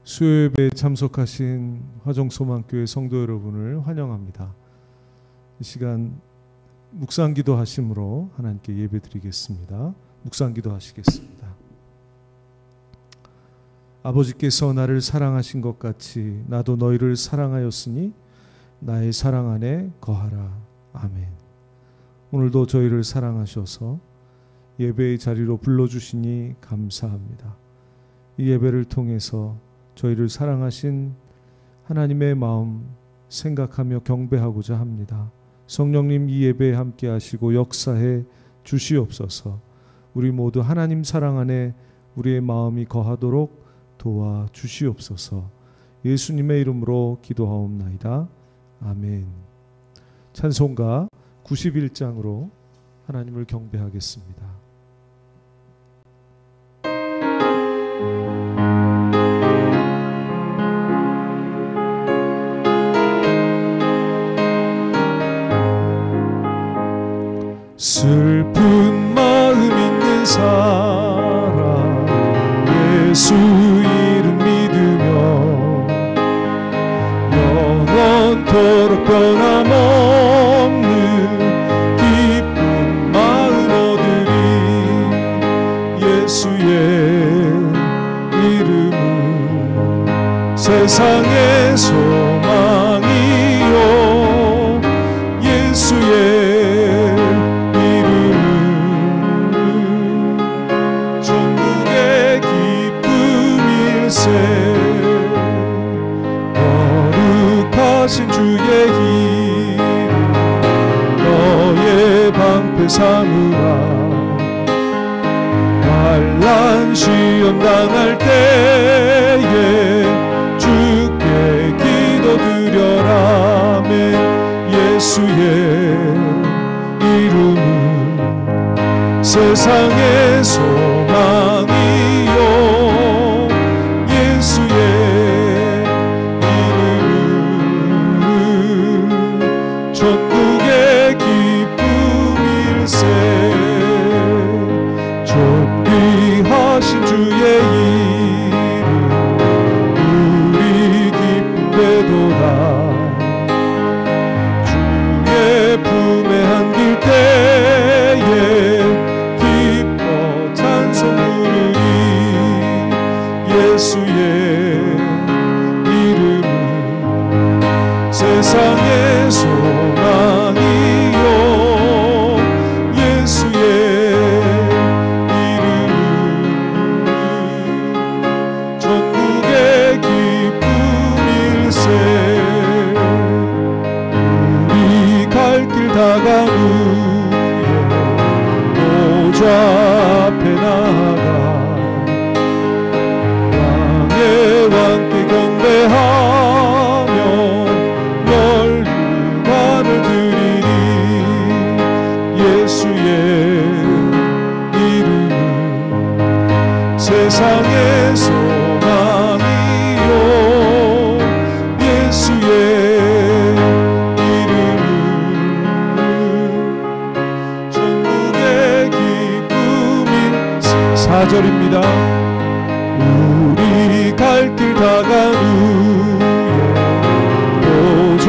수요예배에 참석하신 화정소망교회 성도 여러분을 환영합니다. 이 시간 묵상기도 하심으로 하나님께 예배드리겠습니다. 묵상기도 하시겠습니다. 아버지께서 나를 사랑하신 것 같이 나도 너희를 사랑하였으니 나의 사랑 안에 거하라. 아멘. 오늘도 저희를 사랑하셔서 예배의 자리로 불러주시니 감사합니다. 이 예배를 통해서 저희를 사랑하신 하나님의 마음 생각하며 경배하고자 합니다. 성령님, 이 예배에 함께 하시고 역사해 주시옵소서. 우리 모두 하나님 사랑 안에 우리의 마음이 거하도록 도와주시옵소서. 예수님의 이름으로 기도하옵나이다. 아멘. 찬송가 91장으로 하나님을 경배하겠습니다. 슬픈 마음 있는 사람 예수 이름 믿으며 영원토록 변함없는 기쁜 마음 얻으리. 예수의 이름은 세상의 소망이요 예수의 거룩하신 주의 이름 너의 방패 삼으라. 환난 시험 당할 때에 주께 기도드려라. 예수의 이름은 세상의 소망이요 예수의 천국의 기쁨일세. 존귀하신 주의 이름 우리 기쁨되도다. 주의 품에 안길 때에 기뻐 찬송 부르리. 예수의 이름은 세상의 소망이요 예수의 이름은 천국의 기쁨일세. 우리 갈 길 다가온 후에 보좌 앞에 나아가 왕의 왕께 경배하며 예수의 이름은 세상의 소망이요 예수의 이름은 천국의 기쁨일세. 4절입니다. 우리 갈 길 다가온 후에 보좌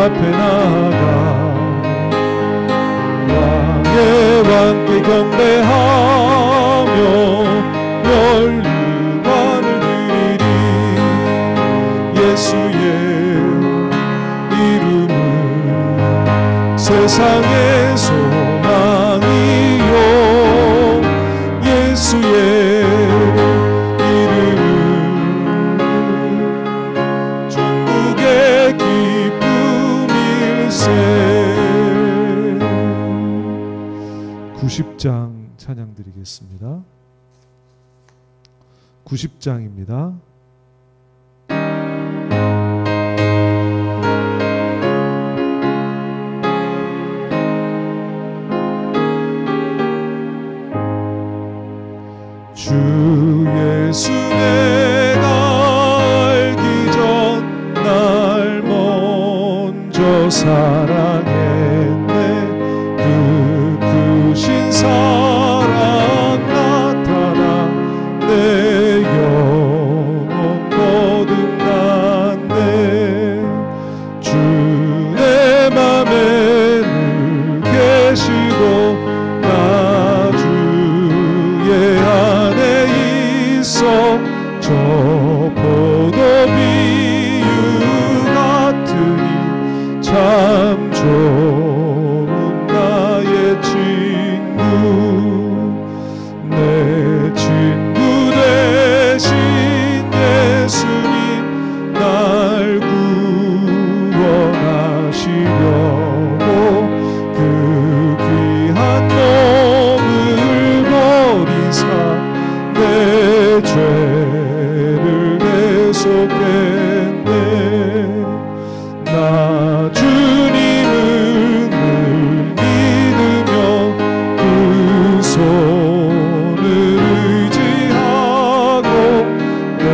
앞에 나아가 왕께 경배하며 영광을 드리리. 예수의 이름은 세상의 소망이요 예수의 이름은 천국의 기쁨일세. 90장 찬양 드리겠습니다. 90장입니다. 주 예수 내가 알기 전 날 먼저 사랑했네. 크신 사랑 나타나 내 영혼 저 포도 비유 같으니 참 좋은 나의 친구, 내 친구 되신 예수님 날 구원하시려고 그 귀한 몸을 버리사 내 죄를 대속했네. 나 주님을 늘 믿으며 그 손을 의지하고 내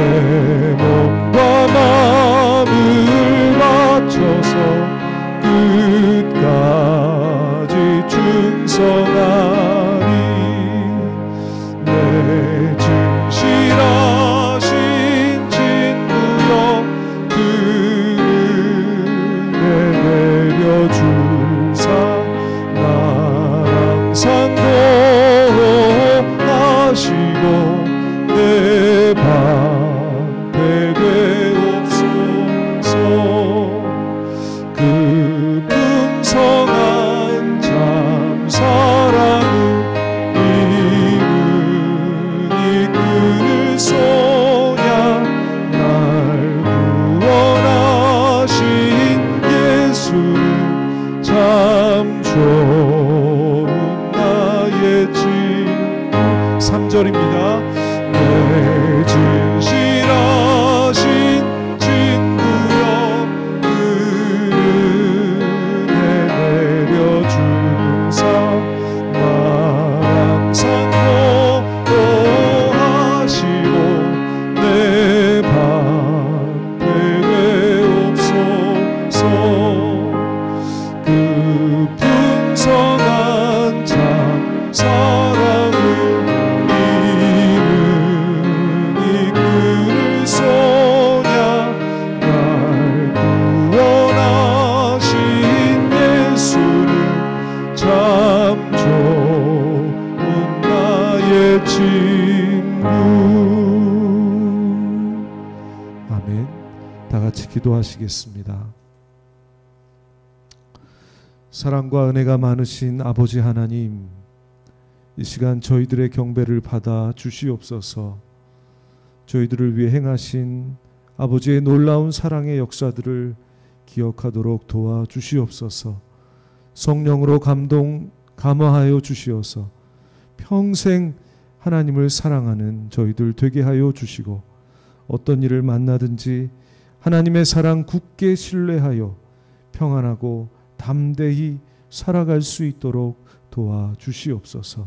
몸과 마음을 바쳐서 끝까지 충성하리. 내 진실하신 친구여 그 은혜 내려주사 날 항상 보호하시고 내 방패 되옵소서. 그 풍성한 참 사랑은 이끌을 소냐 날 구원하신 예수는 참 좋은 나의 친구. 3절입니다. 내 진실하신 친구여 그 은혜 내려주사 날 항상 보호하시고 내 방패 되옵소서. 그 풍성한 참 사랑을 이끌을 소냐 날 구원하신 예수는 참 좋은 나의 친구. 아멘. 다 같이 기도하시겠습니다. 사랑과 은혜가 많으신 아버지 하나님, 이 시간 저희들의 경배를 받아 주시옵소서. 저희들을 위해 행하신 아버지의 놀라운 사랑의 역사들을 기억하도록 도와주시옵소서. 성령으로 감화하여 주시어서 평생 하나님을 사랑하는 저희들 되게 하여 주시고, 어떤 일을 만나든지 하나님의 사랑 굳게 신뢰하여 평안하고 담대히 살아갈 수 있도록 도와주시옵소서.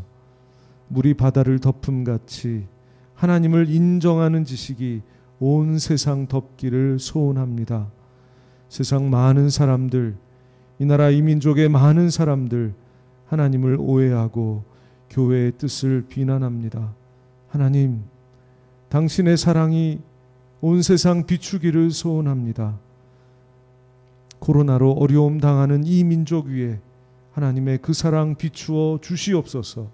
물이 바다를 덮음같이 하나님을 인정하는 지식이 온 세상 덮기를 소원합니다. 세상 많은 사람들, 이 나라 이 민족의 많은 사람들 하나님을 오해하고 교회의 뜻을 비난합니다. 하나님, 당신의 사랑이 온 세상 비추기를 소원합니다. 코로나로 어려움 당하는 이 민족 위에 하나님의 그 사랑 비추어 주시옵소서.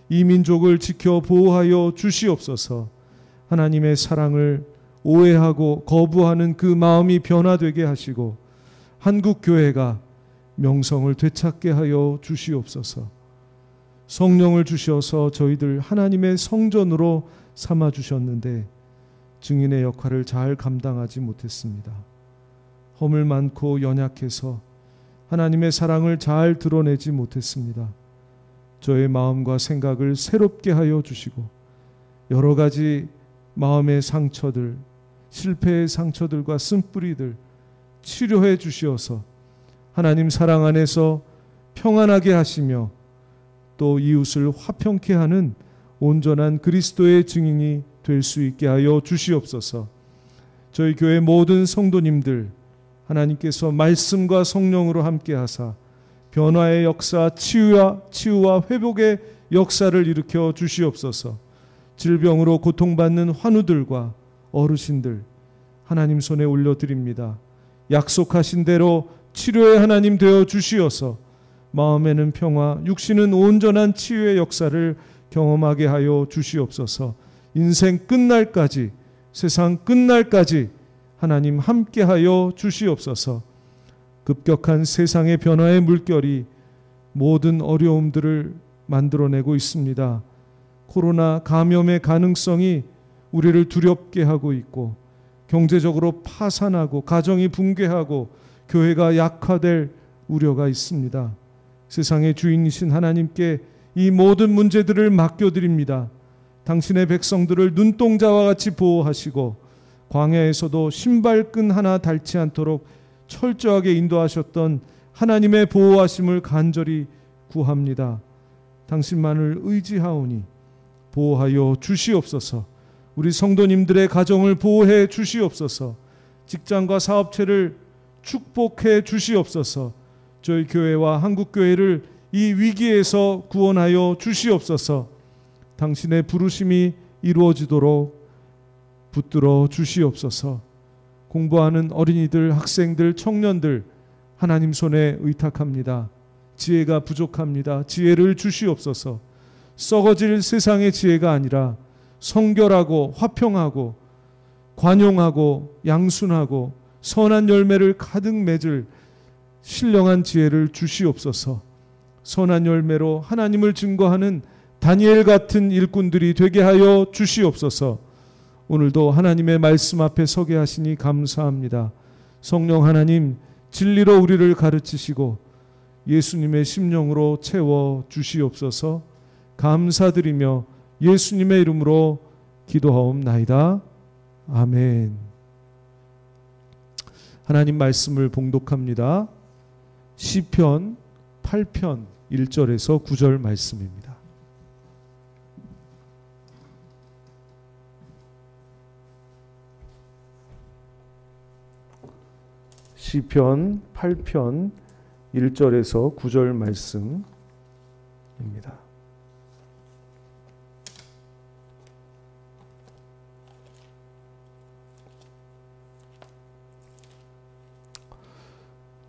이 민족을 지켜 보호하여 주시옵소서. 하나님의 사랑을 오해하고 거부하는 그 마음이 변화되게 하시고 한국 교회가 명성을 되찾게 하여 주시옵소서. 성령을 주셔서 저희들 하나님의 성전으로 삼아 주셨는데 증인의 역할을 잘 감당하지 못했습니다. 허물 많고 연약해서 하나님의 사랑을 잘 드러내지 못했습니다. 저의 마음과 생각을 새롭게 하여 주시고 여러 가지 마음의 상처들, 실패의 상처들과 쓴뿌리들 치료해 주시어서 하나님 사랑 안에서 평안하게 하시며 또 이웃을 화평케 하는 온전한 그리스도의 증인이 될 수 있게 하여 주시옵소서. 저희 교회 모든 성도님들 하나님께서 말씀과 성령으로 함께 하사 변화의 역사, 치유와 회복의 역사를 일으켜 주시옵소서. 질병으로 고통받는 환우들과 어르신들 하나님 손에 올려드립니다. 약속하신 대로 치료의 하나님 되어 주시어서 마음에는 평화, 육신은 온전한 치유의 역사를 경험하게 하여 주시옵소서. 인생 끝날까지 세상 끝날까지 하나님 함께하여 주시옵소서. 급격한 세상의 변화의 물결이 모든 어려움들을 만들어내고 있습니다. 코로나 감염의 가능성이 우리를 두렵게 하고 있고, 경제적으로 파산하고 가정이 붕괴하고 교회가 약화될 우려가 있습니다. 세상의 주인이신 하나님께 이 모든 문제들을 맡겨드립니다. 당신의 백성들을 눈동자와 같이 보호하시고 광야에서도 신발끈 하나 닳지 않도록 철저하게 인도하셨던 하나님의 보호하심을 간절히 구합니다. 당신만을 의지하오니 보호하여 주시옵소서. 우리 성도님들의 가정을 보호해 주시옵소서. 직장과 사업체를 축복해 주시옵소서. 저희 교회와 한국교회를 이 위기에서 구원하여 주시옵소서. 당신의 부르심이 이루어지도록 붙들어 주시옵소서. 공부하는 어린이들, 학생들, 청년들 하나님 손에 의탁합니다. 지혜가 부족합니다. 지혜를 주시옵소서. 썩어질 세상의 지혜가 아니라 성결하고 화평하고 관용하고 양순하고 선한 열매를 가득 맺을 신령한 지혜를 주시옵소서. 선한 열매로 하나님을 증거하는 다니엘 같은 일꾼들이 되게 하여 주시옵소서. 오늘도 하나님의 말씀 앞에 서게 하시니 감사합니다. 성령 하나님, 진리로 우리를 가르치시고 예수님의 심령으로 채워 주시옵소서. 감사드리며 예수님의 이름으로 기도하옵나이다. 아멘. 하나님 말씀을 봉독합니다. 시편 8편 1절에서 9절 말씀입니다. 시편 8편 1절에서 9절 말씀입니다.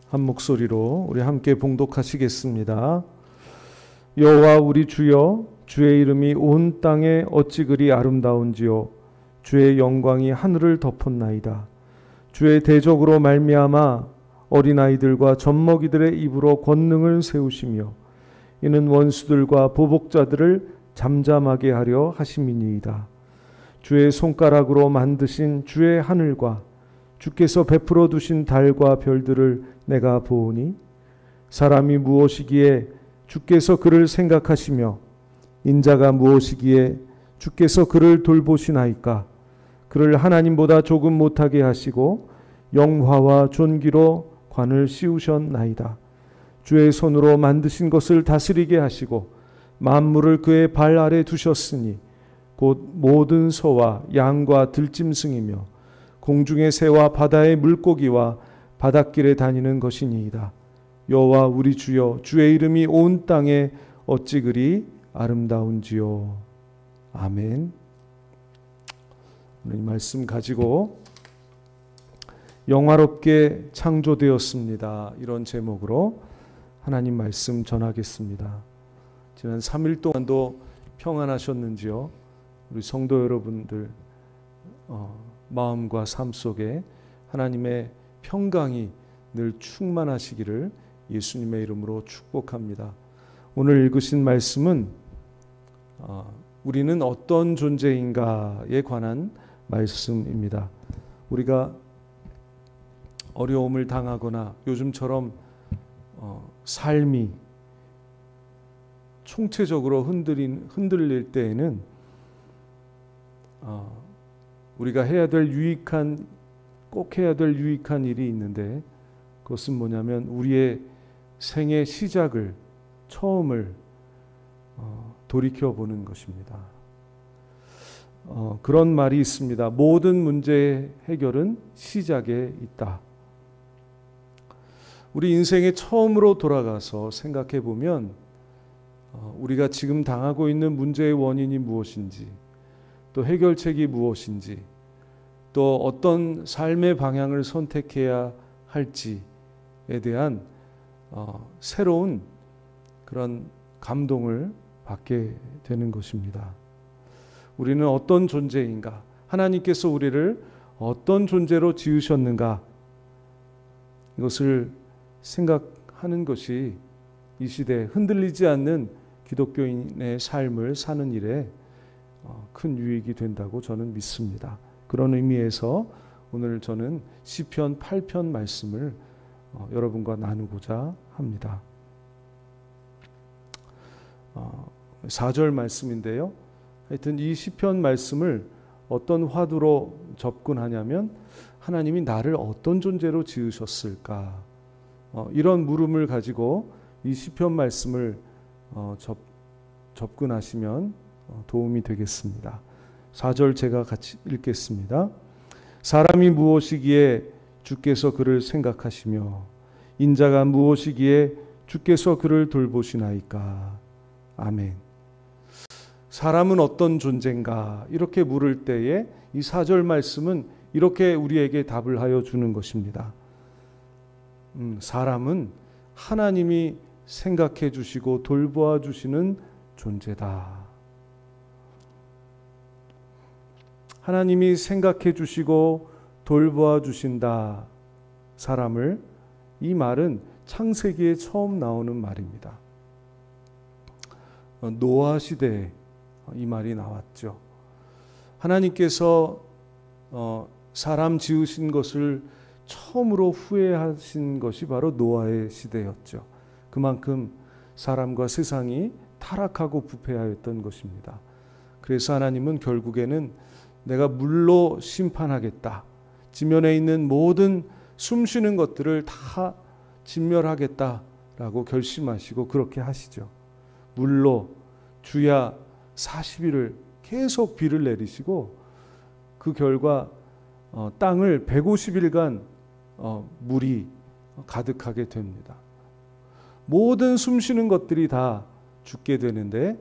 한 목소리로 우리 함께 봉독하시겠습니다. 여호와 우리 주여, 주의 이름이 온 땅에 어찌 그리 아름다운지요. 주의 영광이 하늘을 덮었나이다. 주의 대적으로 말미암아 어린아이들과 젖먹이들의 입으로 권능을 세우시며 이는 원수들과 보복자들을 잠잠하게 하려 하심이니이다. 주의 손가락으로 만드신 주의 하늘과 주께서 베풀어 두신 달과 별들을 내가 보오니 사람이 무엇이기에 주께서 그를 생각하시며 인자가 무엇이기에 주께서 그를 돌보시나이까. 그를 하나님보다 조금 못하게 하시고 영화와 존귀로 관을 씌우셨나이다. 주의 손으로 만드신 것을 다스리게 하시고 만물을 그의 발 아래 두셨으니 곧 모든 소와 양과 들짐승이며 공중의 새와 바다의 물고기와 바닷길에 다니는 것이니이다. 여호와 우리 주여, 주의 이름이 온 땅에 어찌 그리 아름다운지요. 아멘. 오늘 이 말씀 가지고 영화롭게 창조되었습니다, 이런 제목으로 하나님 말씀 전하겠습니다. 지난 3일 동안도 평안하셨는지요? 우리 성도 여러분들 마음과 삶 속에 하나님의 평강이 늘 충만하시기를 예수님의 이름으로 축복합니다. 오늘 읽으신 말씀은 우리는 어떤 존재인가에 관한 말씀입니다. 우리가 어려움을 당하거나 요즘처럼 삶이 총체적으로 흔들릴 때에는 우리가 꼭 해야 될 유익한 일이 있는데, 그것은 뭐냐면 우리의 생의 시작을, 처음을 돌이켜보는 것입니다. 그런 말이 있습니다. 모든 문제의 해결은 시작에 있다. 우리 인생의 처음으로 돌아가서 생각해 보면 우리가 지금 당하고 있는 문제의 원인이 무엇인지, 또 해결책이 무엇인지, 또 어떤 삶의 방향을 선택해야 할지에 대한 새로운 그런 감동을 받게 되는 것입니다. 우리는 어떤 존재인가? 하나님께서 우리를 어떤 존재로 지으셨는가, 이것을 생각하는 것이 이 시대에 흔들리지 않는 기독교인의 삶을 사는 일에 큰 유익이 된다고 저는 믿습니다. 그런 의미에서 오늘 저는 시편 8편 말씀을 여러분과 나누고자 합니다. 4절 말씀인데요. 하여튼 이 시편 말씀을 어떤 화두로 접근하냐면 하나님이 나를 어떤 존재로 지으셨을까, 이런 물음을 가지고 이 시편 말씀을 접근하시면 도움이 되겠습니다. 4절 제가 같이 읽겠습니다. 사람이 무엇이기에 주께서 그를 생각하시며 인자가 무엇이기에 주께서 그를 돌보시나이까. 아멘. 사람은 어떤 존재인가, 이렇게 물을 때에 이 4절 말씀은 이렇게 우리에게 답을 하여 주는 것입니다. 사람은 하나님이 생각해 주시고 돌보아 주시는 존재다. 하나님이 생각해 주시고 돌보아 주신다, 사람을. 이 말은 창세기에 처음 나오는 말입니다. 노아 시대에 이 말이 나왔죠. 하나님께서 사람 지으신 것을 처음으로 후회하신 것이 바로 노아의 시대였죠. 그만큼 사람과 세상이 타락하고 부패하였던 것입니다. 그래서 하나님은 결국에는 내가 물로 심판하겠다, 지면에 있는 모든 숨쉬는 것들을 다 진멸하겠다라고 결심하시고 그렇게 하시죠. 물로 주야 40일을 계속 비를 내리시고 그 결과 땅을 150일간 물이 가득하게 됩니다. 모든 숨쉬는 것들이 다 죽게 되는데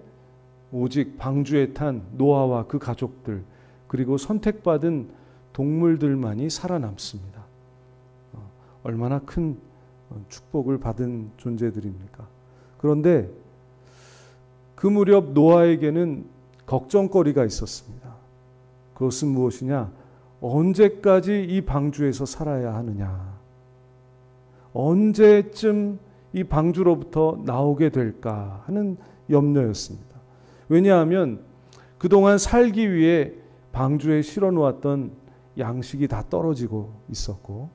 오직 방주에 탄 노아와 그 가족들, 그리고 선택받은 동물들만이 살아남습니다. 얼마나 큰 축복을 받은 존재들입니까? 그런데 그 무렵 노아에게는 걱정거리가 있었습니다. 그것은 무엇이냐? 언제까지 이 방주에서 살아야 하느냐? 언제쯤 이 방주로부터 나오게 될까 하는 염려였습니다. 왜냐하면 그동안 살기 위해 방주에 실어 놓았던 양식이 다 떨어지고 있었고,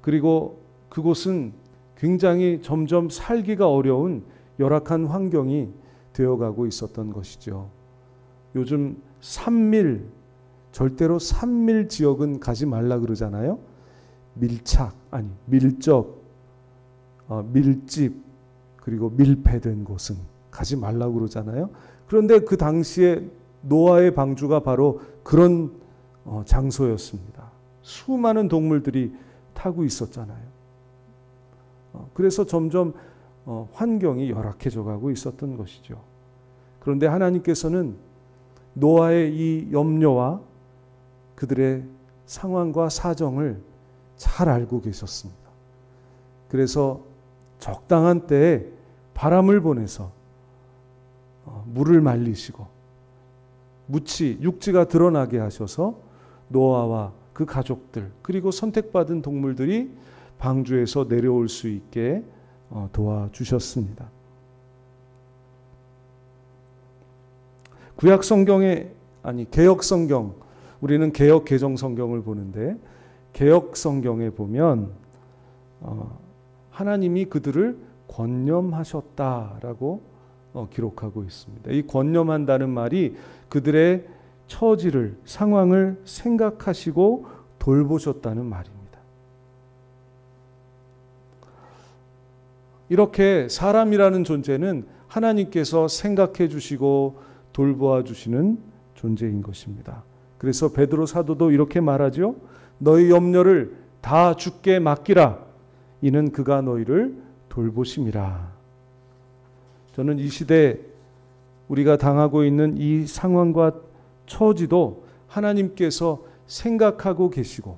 그리고 그곳은 굉장히 점점 살기가 어려운 열악한 환경이 되어가고 있었던 것이죠. 요즘 산밀, 절대로 산밀 지역은 가지 말라 그러잖아요. 밀접, 밀집, 그리고 밀폐된 곳은 가지 말라고 그러잖아요. 그런데 그 당시에 노아의 방주가 바로 그런 장소였습니다. 수많은 동물들이 타고 있었잖아요. 그래서 점점 환경이 열악해져 가고 있었던 것이죠. 그런데 하나님께서는 노아의 이 염려와 그들의 상황과 사정을 잘 알고 계셨습니다. 그래서 적당한 때에 바람을 보내서 물을 말리시고 육지가 드러나게 하셔서 노아와 그 가족들, 그리고 선택받은 동물들이 방주에서 내려올 수 있게 도와주셨습니다. 구약 성경에, 개역 성경, 우리는 개역 개정 성경을 보는데 개역 성경에 보면 하나님이 그들을 권념하셨다라고 기록하고 있습니다. 이 권념한다는 말이 그들의 처지를, 상황을 생각하시고 돌보셨다는 말입니다. 이렇게 사람이라는 존재는 하나님께서 생각해 주시고 돌보아 주시는 존재인 것입니다. 그래서 베드로 사도도 이렇게 말하죠. 너희 염려를 다 주께 맡기라. 이는 그가 너희를 돌보심이라. 저는 이 시대에 우리가 당하고 있는 이 상황과 처지도 하나님께서 생각하고 계시고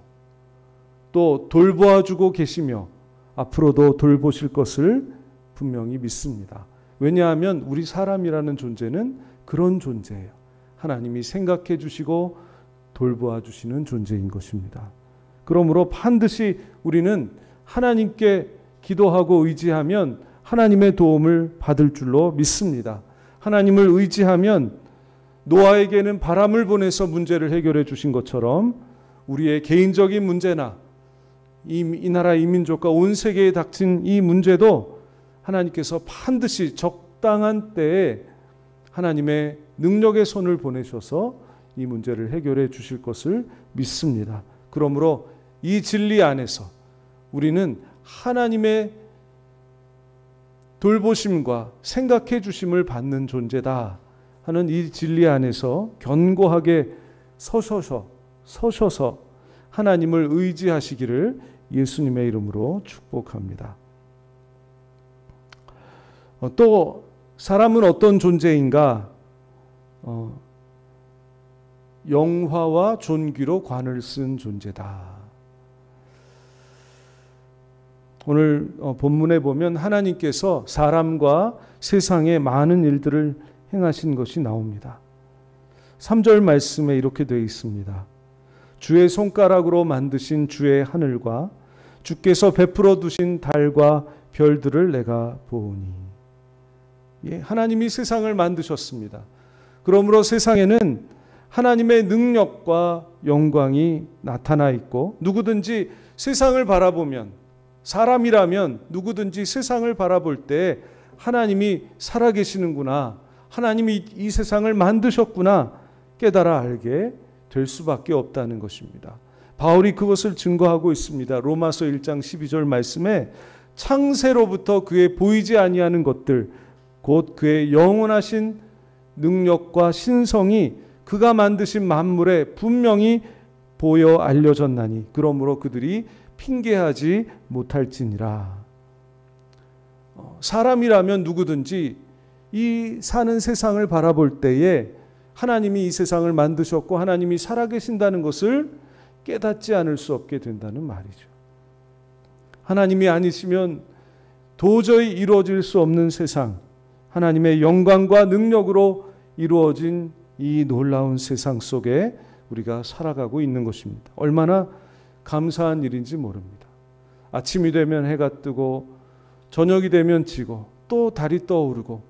또 돌보아 주고 계시며 앞으로도 돌보실 것을 분명히 믿습니다. 왜냐하면 우리 사람이라는 존재는 그런 존재예요. 하나님이 생각해 주시고 돌보아 주시는 존재인 것입니다. 그러므로 반드시 우리는 하나님께 기도하고 의지하면 하나님의 도움을 받을 줄로 믿습니다. 하나님을 의지하면 노아에게는 바람을 보내서 문제를 해결해 주신 것처럼 우리의 개인적인 문제나 이 나라 이 민족과 온 세계에 닥친 이 문제도 하나님께서 반드시 적당한 때에 하나님의 능력의 손을 보내셔서 이 문제를 해결해 주실 것을 믿습니다. 그러므로 이 진리 안에서 우리는 하나님의 돌보심과 생각해 주심을 받는 존재다 하는 이 진리 안에서 견고하게 서셔서 하나님을 의지하시기를 예수님의 이름으로 축복합니다. 또 사람은 어떤 존재인가? 영화와 존귀로 관을 쓴 존재다. 오늘 본문에 보면 하나님께서 사람과 세상에 많은 일들을 행하신 것이 나옵니다. 3절 말씀에 이렇게 되어 있습니다. 주의 손가락으로 만드신 주의 하늘과 주께서 베풀어 두신 달과 별들을 내가 보오니. 예, 하나님이 세상을 만드셨습니다. 그러므로 세상에는 하나님의 능력과 영광이 나타나 있고 누구든지 세상을 바라보면 사람이라면 누구든지 세상을 바라볼 때 하나님이 살아계시는구나, 하나님이 이 세상을 만드셨구나 깨달아 알게 될 수밖에 없다는 것입니다. 바울이 그것을 증거하고 있습니다. 로마서 1장 12절 말씀에 창세로부터 그의 보이지 아니하는 것들 곧 그의 영원하신 능력과 신성이 그가 만드신 만물에 분명히 보여 알려졌나니 그러므로 그들이 핑계하지 못할지니라. 사람이라면 누구든지 이 사는 세상을 바라볼 때에 하나님이 이 세상을 만드셨고 하나님이 살아계신다는 것을 깨닫지 않을 수 없게 된다는 말이죠. 하나님이 아니시면 도저히 이루어질 수 없는 세상, 하나님의 영광과 능력으로 이루어진 이 놀라운 세상 속에 우리가 살아가고 있는 것입니다. 얼마나 감사한 일인지 모릅니다. 아침이 되면 해가 뜨고 저녁이 되면 지고 또 달이 떠오르고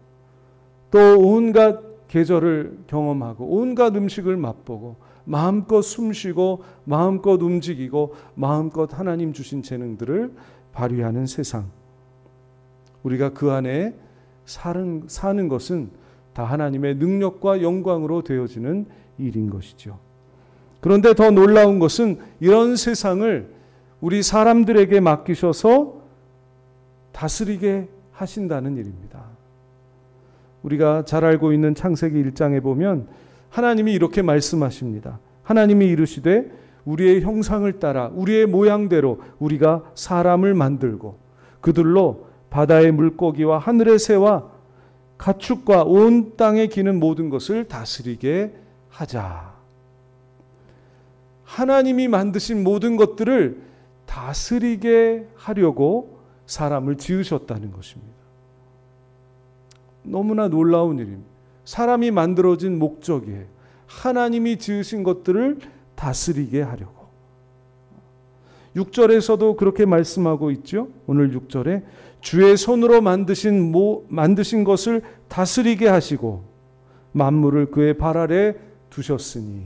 또 온갖 계절을 경험하고 온갖 음식을 맛보고 마음껏 숨쉬고 마음껏 움직이고 마음껏 하나님 주신 재능들을 발휘하는 세상. 우리가 그 안에 사는 것은 다 하나님의 능력과 영광으로 되어지는 일인 것이죠. 그런데 더 놀라운 것은 이런 세상을 우리 사람들에게 맡기셔서 다스리게 하신다는 일입니다. 우리가 잘 알고 있는 창세기 1장에 보면 하나님이 이렇게 말씀하십니다. 하나님이 이르시되 우리의 형상을 따라 우리의 모양대로 우리가 사람을 만들고 그들로 바다의 물고기와 하늘의 새와 가축과 온 땅에 기는 모든 것을 다스리게 하자. 하나님이 만드신 모든 것들을 다스리게 하려고 사람을 지으셨다는 것입니다. 너무나 놀라운 일입니다. 사람이 만들어진 목적이에요. 하나님이 지으신 것들을 다스리게 하려고. 6절에서도 그렇게 말씀하고 있죠. 오늘 6절에 주의 손으로 만드신 것을 다스리게 하시고 만물을 그의 발 아래 두셨으니.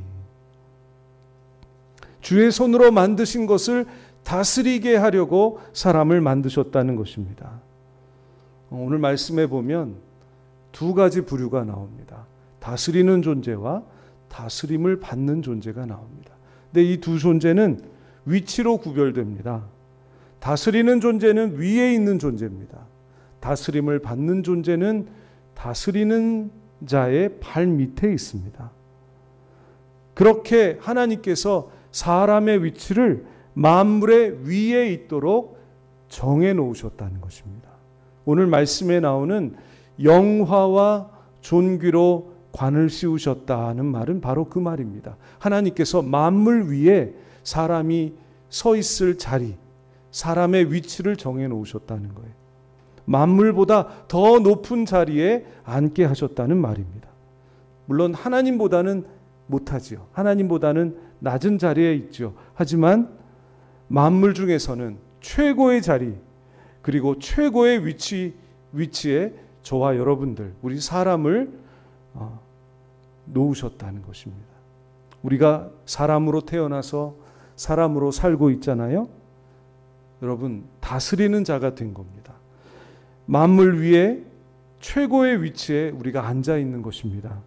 주의 손으로 만드신 것을 다스리게 하려고 사람을 만드셨다는 것입니다. 오늘 말씀에 보면 두 가지 부류가 나옵니다. 다스리는 존재와 다스림을 받는 존재가 나옵니다. 근데 이 두 존재는 위치로 구별됩니다. 다스리는 존재는 위에 있는 존재입니다. 다스림을 받는 존재는 다스리는 자의 발 밑에 있습니다. 그렇게 하나님께서 사람의 위치를 만물의 위에 있도록 정해 놓으셨다는 것입니다. 오늘 말씀에 나오는 영화와 존귀로 관을 씌우셨다는 말은 바로 그 말입니다. 하나님께서 만물 위에 사람이 서 있을 자리, 사람의 위치를 정해 놓으셨다는 거예요. 만물보다 더 높은 자리에 앉게 하셨다는 말입니다. 물론 하나님보다는 못하지요. 하나님보다는 낮은 자리에 있죠. 하지만 만물 중에서는 최고의 자리, 그리고 최고의 위치에 저와 여러분들, 우리 사람을 놓으셨다는 것입니다. 우리가 사람으로 태어나서 사람으로 살고 있잖아요. 여러분, 다스리는 자가 된 겁니다. 만물 위에 최고의 위치에 우리가 앉아 있는 것입니다.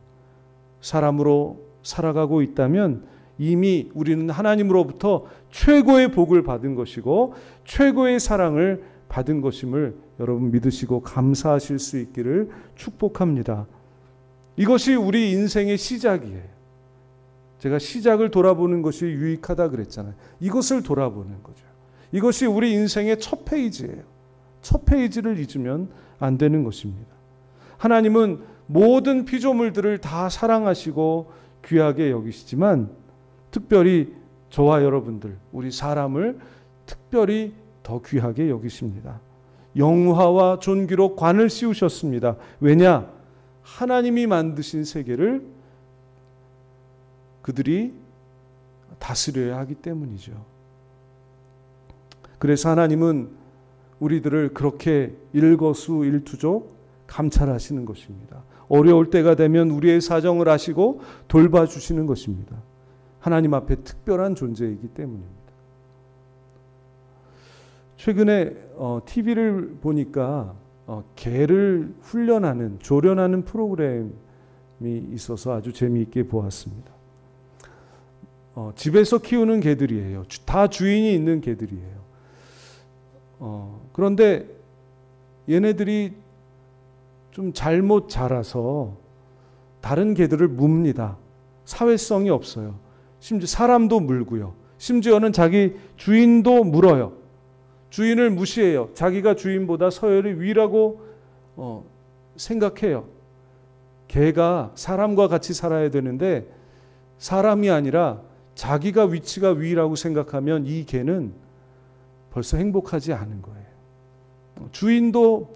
사람으로 살아가고 있다면 이미 우리는 하나님으로부터 최고의 복을 받은 것이고 최고의 사랑을 받은 것임을 여러분 믿으시고 감사하실 수 있기를 축복합니다. 이것이 우리 인생의 시작이에요. 제가 시작을 돌아보는 것이 유익하다 그랬잖아요. 이것을 돌아보는 거죠. 이것이 우리 인생의 첫 페이지예요. 첫 페이지를 잊으면 안 되는 것입니다. 하나님은 모든 피조물들을 다 사랑하시고 귀하게 여기시지만 특별히 저와 여러분들, 우리 사람을 특별히 더 귀하게 여기십니다. 영화와 존귀로 관을 씌우셨습니다. 왜냐? 하나님이 만드신 세계를 그들이 다스려야 하기 때문이죠. 그래서 하나님은 우리들을 그렇게 일거수일투족 감찰하시는 것입니다. 어려울 때가 되면 우리의 사정을 아시고 돌봐주시는 것입니다. 하나님 앞에 특별한 존재이기 때문입니다. 최근에 TV를 보니까 개를 훈련하는, 조련하는 프로그램이 있어서 아주 재미있게 보았습니다. 집에서 키우는 개들이에요. 다 주인이 있는 개들이에요. 그런데 얘네들이 좀 잘못 자라서 다른 개들을 뭅니다. 사회성이 없어요. 심지어 사람도 물고요. 심지어는 자기 주인도 물어요. 주인을 무시해요. 자기가 주인보다 서열이 위라고 생각해요. 개가 사람과 같이 살아야 되는데 사람이 아니라 자기가 위치가 위라고 생각하면 이 개는 벌써 행복하지 않은 거예요. 주인도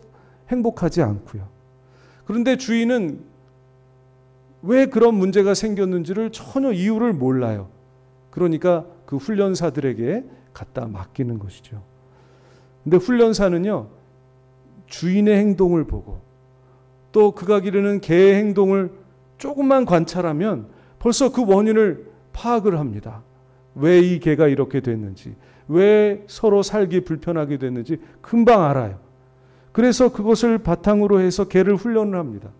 행복하지 않고요. 그런데 주인은 왜 그런 문제가 생겼는지를 전혀 이유를 몰라요. 그러니까 그 훈련사들에게 갖다 맡기는 것이죠. 근데 훈련사는요, 주인의 행동을 보고 또 그가 기르는 개의 행동을 조금만 관찰하면 벌써 그 원인을 파악을 합니다. 왜 이 개가 이렇게 됐는지, 왜 서로 살기 불편하게 됐는지 금방 알아요. 그래서 그것을 바탕으로 해서 개를 훈련을 합니다.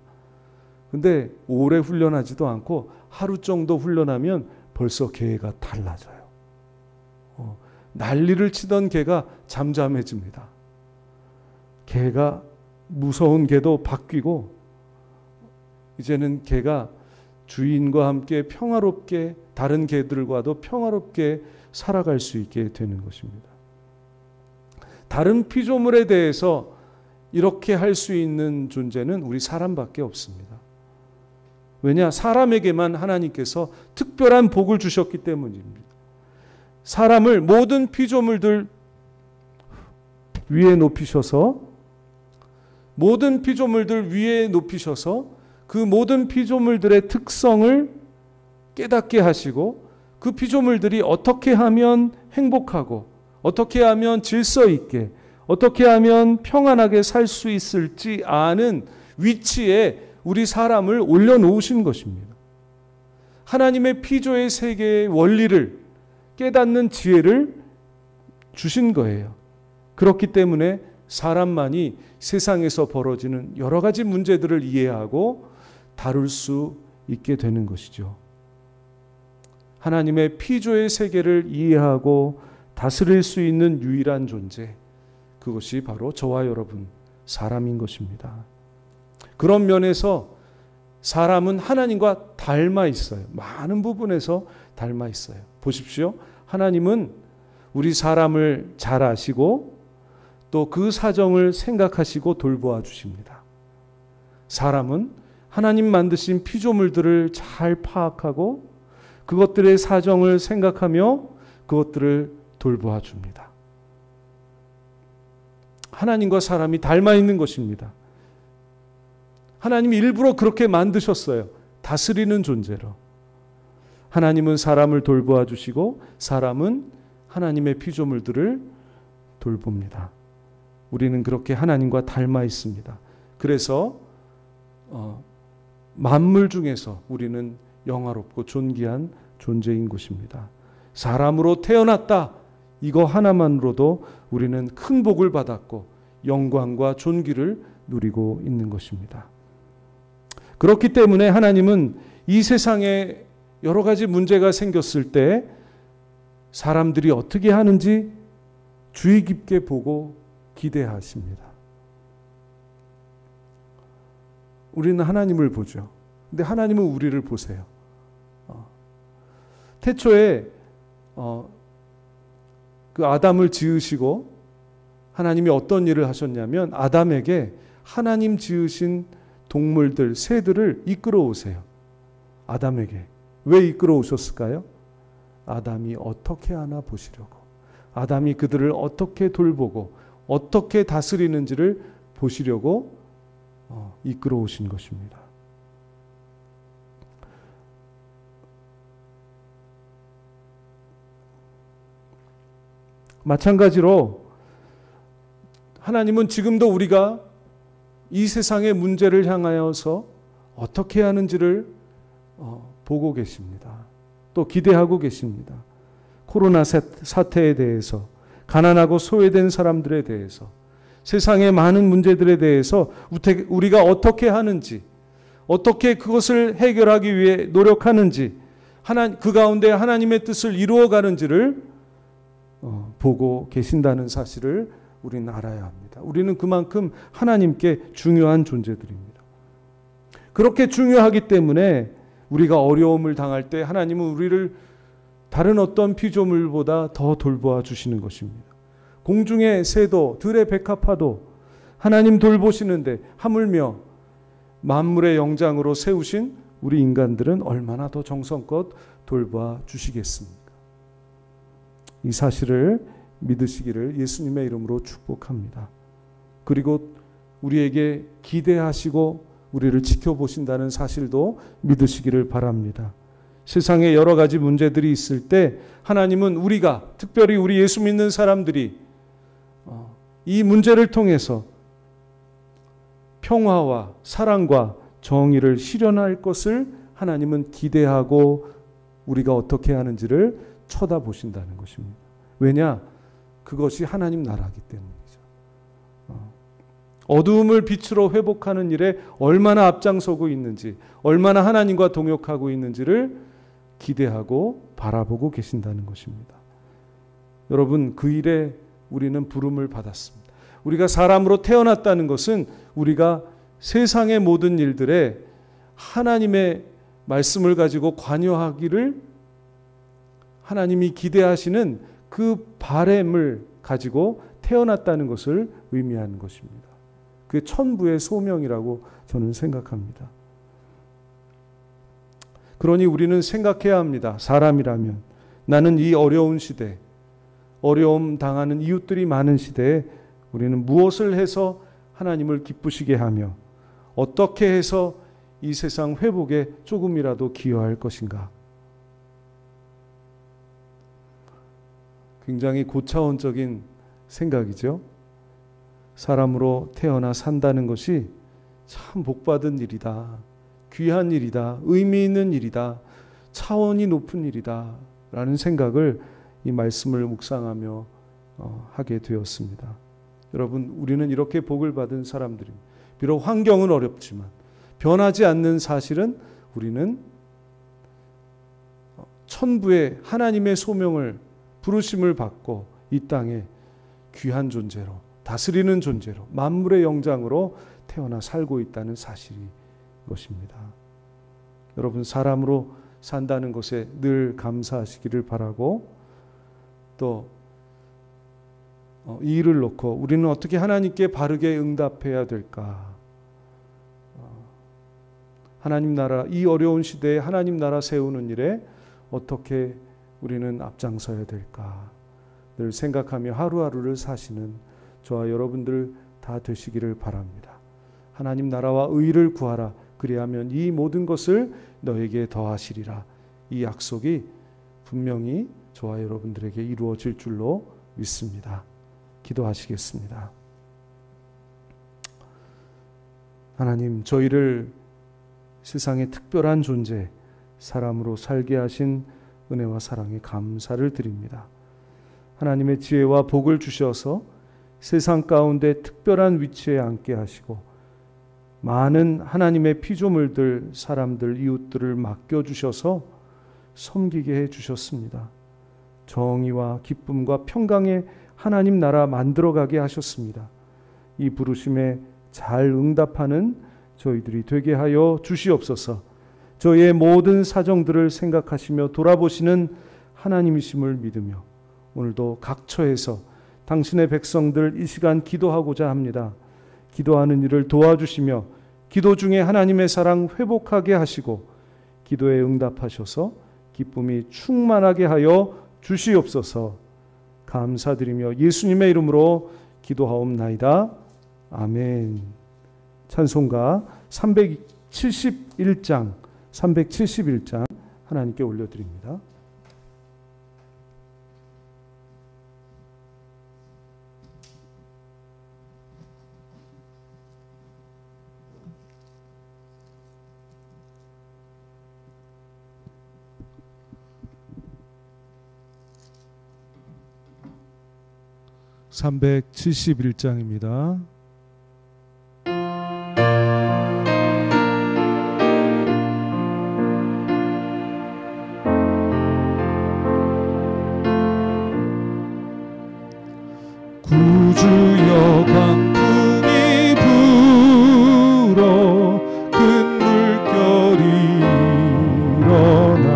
근데 오래 훈련하지도 않고 하루 정도 훈련하면 벌써 개가 달라져요. 난리를 치던 개가 잠잠해집니다. 개가 무서운 개도 바뀌고 이제는 개가 주인과 함께 평화롭게, 다른 개들과도 평화롭게 살아갈 수 있게 되는 것입니다. 다른 피조물에 대해서 이렇게 할 수 있는 존재는 우리 사람밖에 없습니다. 왜냐? 사람에게만 하나님께서 특별한 복을 주셨기 때문입니다. 사람을 모든 피조물들 위에 높이셔서, 모든 피조물들 위에 높이셔서 그 모든 피조물들의 특성을 깨닫게 하시고 그 피조물들이 어떻게 하면 행복하고 어떻게 하면 질서 있게, 어떻게 하면 평안하게 살 수 있을지 아는 위치에 우리 사람을 올려놓으신 것입니다. 하나님의 피조의 세계의 원리를 깨닫는 지혜를 주신 거예요. 그렇기 때문에 사람만이 세상에서 벌어지는 여러 가지 문제들을 이해하고 다룰 수 있게 되는 것이죠. 하나님의 피조의 세계를 이해하고 다스릴 수 있는 유일한 존재, 그것이 바로 저와 여러분 사람인 것입니다. 그런 면에서 사람은 하나님과 닮아 있어요. 많은 부분에서 닮아 있어요. 보십시오. 하나님은 우리 사람을 잘 아시고 또 그 사정을 생각하시고 돌보아 주십니다. 사람은 하나님 만드신 피조물들을 잘 파악하고 그것들의 사정을 생각하며 그것들을 돌보아 줍니다. 하나님과 사람이 닮아 있는 것입니다. 하나님이 일부러 그렇게 만드셨어요. 다스리는 존재로. 하나님은 사람을 돌보아 주시고 사람은 하나님의 피조물들을 돌봅니다. 우리는 그렇게 하나님과 닮아 있습니다. 그래서 만물 중에서 우리는 영화롭고 존귀한 존재인 것입니다. 사람으로 태어났다. 이거 하나만으로도 우리는 큰 복을 받았고 영광과 존귀를 누리고 있는 것입니다. 그렇기 때문에 하나님은 이 세상에 여러 가지 문제가 생겼을 때 사람들이 어떻게 하는지 주의 깊게 보고 기대하십니다. 우리는 하나님을 보죠. 근데 하나님은 우리를 보세요. 태초에 그 아담을 지으시고 하나님이 어떤 일을 하셨냐면 아담에게 하나님 지으신 동물들, 새들을 이끌어 오세요. 아담에게. 왜 이끌어 오셨을까요? 아담이 어떻게 하나 보시려고. 아담이 그들을 어떻게 돌보고 어떻게 다스리는지를 보시려고 이끌어 오신 것입니다. 마찬가지로 하나님은 지금도 우리가 이 세상의 문제를 향하여서 어떻게 하는지를 보고 계십니다. 또 기대하고 계십니다. 코로나 사태에 대해서, 가난하고 소외된 사람들에 대해서, 세상의 많은 문제들에 대해서 우리가 어떻게 하는지, 어떻게 그것을 해결하기 위해 노력하는지, 그 가운데 하나님의 뜻을 이루어가는지를 보고 계신다는 사실을 우리는 알아야 합니다. 우리는 그만큼 하나님께 중요한 존재들입니다. 그렇게 중요하기 때문에 우리가 어려움을 당할 때 하나님은 우리를 다른 어떤 피조물보다 더 돌보아 주시는 것입니다. 공중의 새도 들의 백합화도 하나님 돌보시는데 하물며 만물의 영장으로 세우신 우리 인간들은 얼마나 더 정성껏 돌보아 주시겠습니까? 이 사실을 믿으시기를 예수님의 이름으로 축복합니다. 그리고 우리에게 기대하시고 우리를 지켜보신다는 사실도 믿으시기를 바랍니다. 세상에 여러 가지 문제들이 있을 때 하나님은 우리가, 특별히 우리 예수 믿는 사람들이 이 문제를 통해서 평화와 사랑과 정의를 실현할 것을 하나님은 기대하고 우리가 어떻게 하는지를 쳐다보신다는 것입니다. 왜냐? 그것이 하나님 나라이기 때문이죠. 어두움을 빛으로 회복하는 일에 얼마나 앞장서고 있는지, 얼마나 하나님과 동역하고 있는지를 기대하고 바라보고 계신다는 것입니다. 여러분, 그 일에 우리는 부름을 받았습니다. 우리가 사람으로 태어났다는 것은 우리가 세상의 모든 일들에 하나님의 말씀을 가지고 관여하기를 하나님이 기대하시는 그 바램을 가지고 태어났다는 것을 의미하는 것입니다. 그 천부의 소명이라고 저는 생각합니다. 그러니 우리는 생각해야 합니다. 사람이라면 나는 이 어려운 시대, 어려움 당하는 이웃들이 많은 시대에 우리는 무엇을 해서 하나님을 기쁘시게 하며 어떻게 해서 이 세상 회복에 조금이라도 기여할 것인가? 굉장히 고차원적인 생각이죠. 사람으로 태어나 산다는 것이 참 복받은 일이다. 귀한 일이다. 의미 있는 일이다. 차원이 높은 일이다. 라는 생각을 이 말씀을 묵상하며 하게 되었습니다. 여러분, 우리는 이렇게 복을 받은 사람들입니다. 비록 환경은 어렵지만 변하지 않는 사실은 우리는 천부의 하나님의 소명을 부르심을 받고 이 땅에 귀한 존재로, 다스리는 존재로, 만물의 영장으로 태어나 살고 있다는 사실이 것입니다. 여러분, 사람으로 산다는 것에 늘 감사하시기를 바라고, 또 이 일을 놓고 우리는 어떻게 하나님께 바르게 응답해야 될까? 하나님 나라, 이 어려운 시대에 하나님 나라 세우는 일에 어떻게 우리는 앞장서야 될까? 늘 생각하며 하루하루를 사시는 저와 여러분들 다 되시기를 바랍니다. 하나님 나라와 의를 구하라. 그리하면 이 모든 것을 너에게 더하시리라. 이 약속이 분명히 저와 여러분들에게 이루어질 줄로 믿습니다. 기도하시겠습니다. 하나님, 저희를 세상의 특별한 존재, 사람으로 살게 하신 은혜와 사랑에 감사를 드립니다. 하나님의 지혜와 복을 주셔서 세상 가운데 특별한 위치에 앉게 하시고 많은 하나님의 피조물들, 사람들, 이웃들을 맡겨주셔서 섬기게 해주셨습니다. 정의와 기쁨과 평강의 하나님 나라 만들어가게 하셨습니다. 이 부르심에 잘 응답하는 저희들이 되게 하여 주시옵소서. 저희의 모든 사정들을 생각하시며 돌아보시는 하나님이심을 믿으며 오늘도 각처에서 당신의 백성들 이 시간 기도하고자 합니다. 기도하는 일을 도와주시며 기도 중에 하나님의 사랑 회복하게 하시고 기도에 응답하셔서 기쁨이 충만하게 하여 주시옵소서. 감사드리며 예수님의 이름으로 기도하옵나이다. 아멘. 찬송가 371장 하나님께 올려드립니다. (371장입니다) 구주여 광풍이 불어 큰 물결이 일어나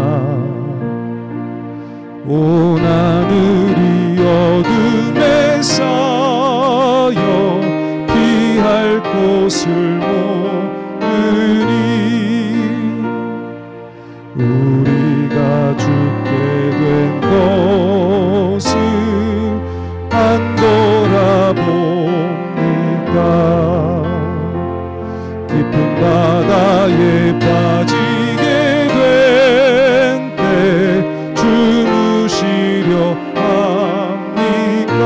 온 하늘이 어둠에 쌓여 피할 곳을 모으니 우리가 죽게 된 것을 안 돌아봅니까? 깊은 바다에 빠지게 된 때 주무시려 합니까?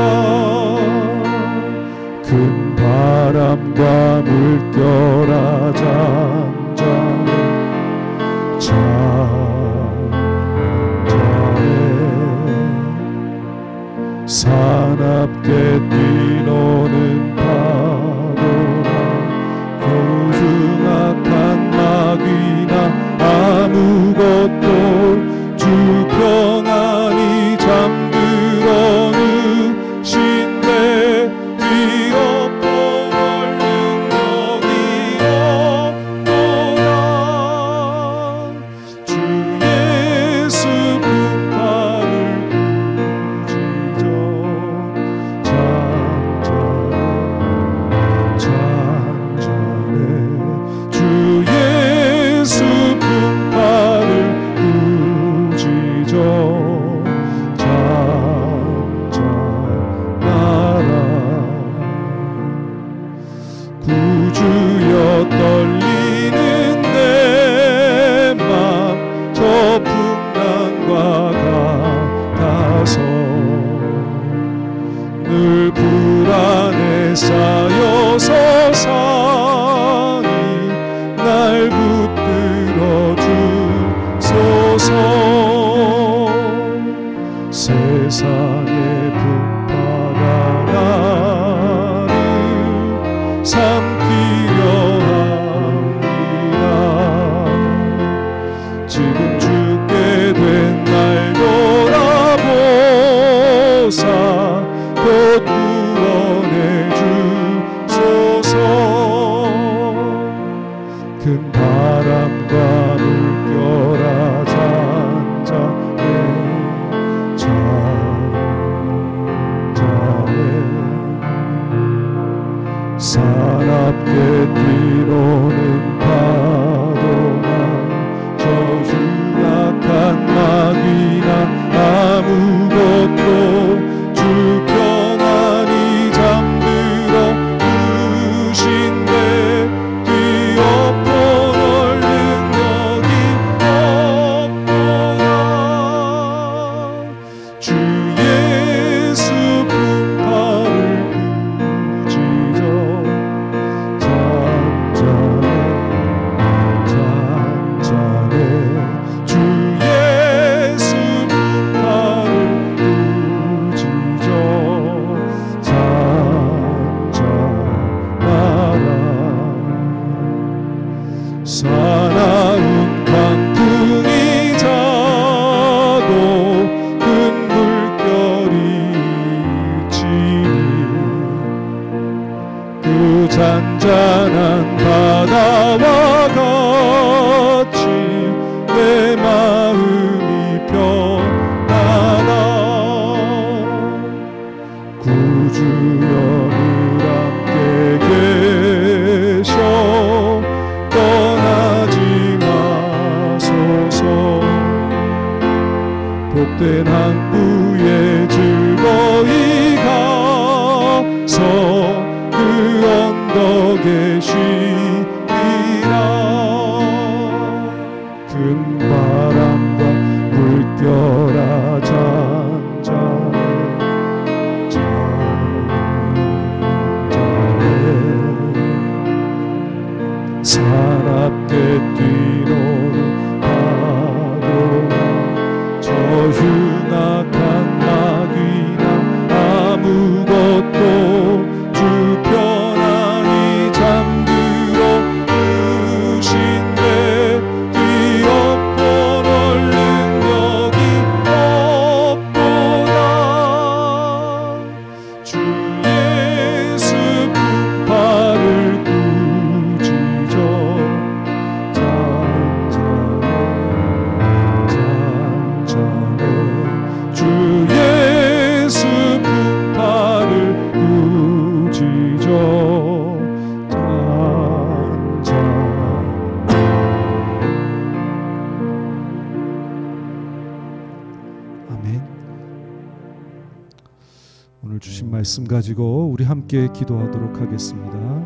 큰 바람과 물결아 잔잔해 사납게 뛰노는 파도나 겨우 흉악한 나귀나 아무것도 주 평안히 잠들어 누신데 뛰어볼 능력이 없노라 주 예수 품팔을 구주여 떨리는 내 맘 저 풍랑과 같아서 늘 불안에 쌓여서 산이 날 붙들어 주소서 세상의 풍파가 나를 삼키려 합니다. 지금 죽게 된 날 돌아보사 곧 구원해 주소서 큰 바람과 물결아 잔잔해 잔잔한 바다와 같이 내 마음이 편하다. 구주여를 함께 계셔 떠나지 마소서. 복된 항구에 즐거이 가서 그 언덕에 쉬리라. 큰 바람과 물결아 잔잔해 사납게 뛰노는 파도나 저 흉악한 나귀나 아무것도 주 편안히 잠들어 드신데 뛰어본 얼른 여기 없도다. 주 예수 품팔을 꾸짖어 잔잔해 주 예수 품팔을 꾸짖어 아멘. 오늘 주신 말씀 가지고 우리 함께 기도하도록 하겠습니다.